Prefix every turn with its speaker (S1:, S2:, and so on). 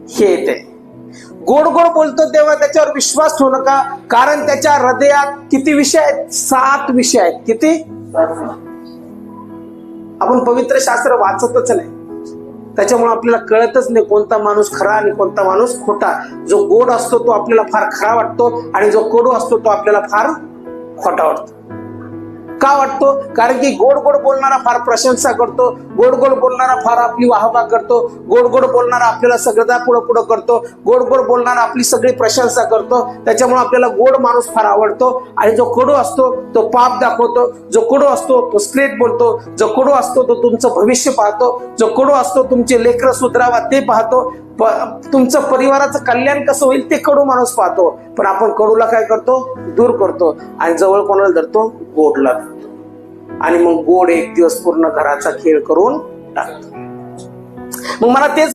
S1: हे येते. गोड गोड बोलतो तेव्हा त्याच्यावर विश्वास ठेवू नका, कारण त्याच्या हृदयात किती विषय आहेत? 7 विषय आहेत. किती? आपण पवित्र शास्त्र वाचतच नाही, त्याच्यामुळे आपल्याला कळतच नाही कोणता माणूस खरा आणि कोणता माणूस खोटा. जो गोड असतो तो आपल्याला फार खरा वाटतो आणि जो कडू असतो तो आपल्याला फार खोटा वाटतो. का वाटतो? कारण की गोड गोड बोलणारा फार प्रशंसा करतो, गोड गोड बोलणारा फार आपली वाहवा करतो, गोड गोड बोलणारा आपल्याला सगळ्या पुढं पुढं करतो, गोड गोड बोलणारा आपली सगळी प्रशंसा करतो. त्याच्यामुळे आपल्याला गोड माणूस फार आवडतो. आणि जो कडू असतो तो पाप दाखवतो, जो कडू असतो तो स्ट्रेट बोलतो, जो कडू असतो तो तुमचं भविष्य पाहतो, जो कडू असतो तुमचे लेकरं सुधरावा ते पाहतो, तुमचं परिवाराचं कल्याण कसं होईल ते कडू माणूस पाहतो. पण आपण कडूला काय करतो? दूर करतो आणि जवळ कोणाला धरतो? गोडला धरतो. आणि मग गोड एक दिवस पूर्ण घराचा खेळ करून टाकतो. मग मला तेच